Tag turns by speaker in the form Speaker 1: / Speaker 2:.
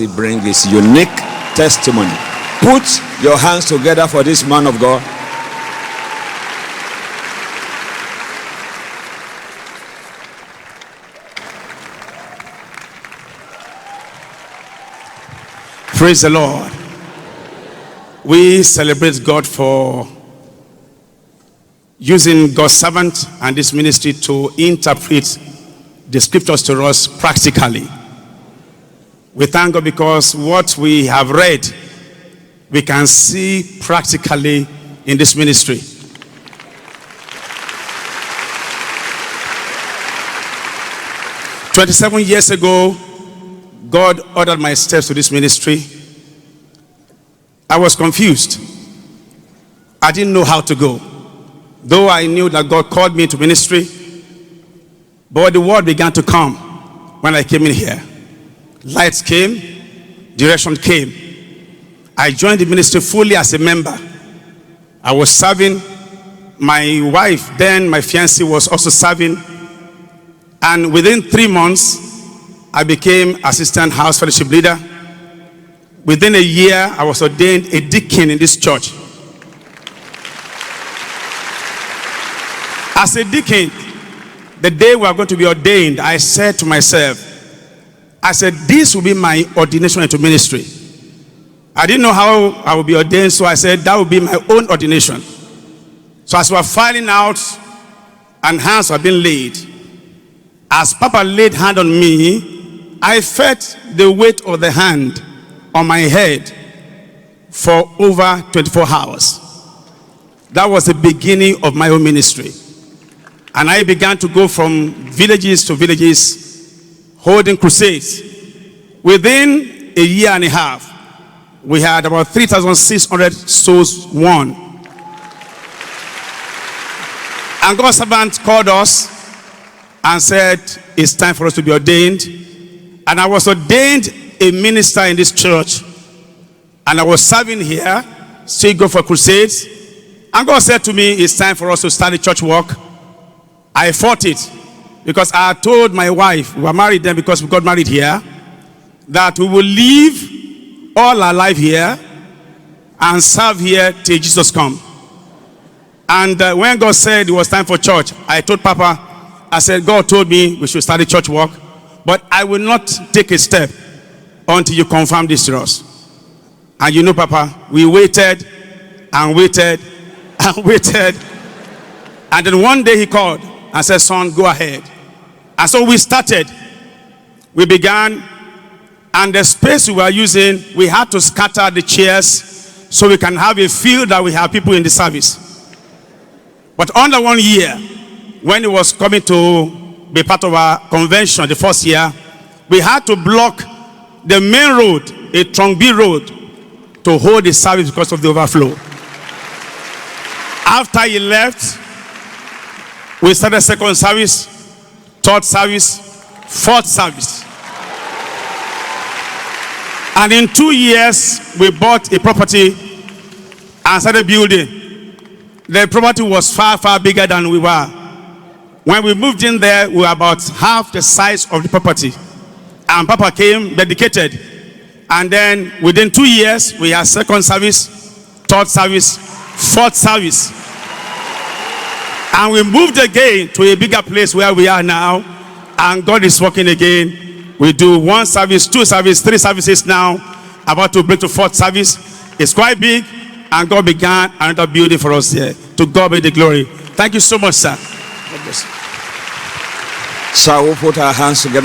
Speaker 1: he brings his unique testimony. Put your hands together for this man of God.
Speaker 2: Praise the Lord. We celebrate God for using God's servant and this ministry to interpret the scriptures to us practically. We thank God because what we have read, we can see practically in this ministry. "27 years ago, God ordered my steps to this ministry. I was confused. I didn't know how to go. Though I knew that God called me to ministry, but the word began to come when I came in here. Lights came, direction came. I joined the ministry fully as a member. I was serving. My wife, then my fiancée, was also serving. And within 3 months, I became assistant house fellowship leader. Within a year, I was ordained a deacon in this church. As a deacon, the day we are going to be ordained, I said to myself, this will be my ordination into ministry. I didn't know how I would be ordained, so I said that would be my own ordination. So as we were filing out and hands were being laid, as Papa laid hand on me, I felt the weight of the hand on my head for over 24 hours. That was the beginning of my own ministry. And I began to go from villages to villages, holding crusades. Within a year and a half, we had about 3,600 souls won. And God's servant called us and said, it's time for us to be ordained. And I was ordained a minister in this church. And I was serving here, still go for crusades. And God said to me, it's time for us to start a church work. I fought it because I told my wife, we were married then because we got married here, that we will live all our life here and serve here till Jesus comes. And when God said it was time for church, I told Papa, I said, God told me we should start a church work, but I will not take a step until you confirm this to us. And you know, Papa, we waited and waited and waited. And then one day he called and said, son, go ahead. And so we started. We began, and the space we were using, we had to scatter the chairs so we can have a feel that we have people in the service. But under 1 year, when it was coming to be part of our convention, the first year, we had to block the main road, a Trongbi road, to hold the service because of the overflow. After he left, we started second service, third service, fourth service. And in 2 years, we bought a property and started building. The property was far, far bigger than we were. When we moved in there, we were about half the size of the property. And Papa came, dedicated. And then within 2 years, we had second service, third service, fourth service. And we moved again to a bigger place where we are now. And God is working again. We do 1 service, 2 service, 3 services now. About to break to 4th service. It's quite big. And God began another building for us here. To God be the glory. Thank you so much, sir. God bless you.
Speaker 1: Shall we put our hands together?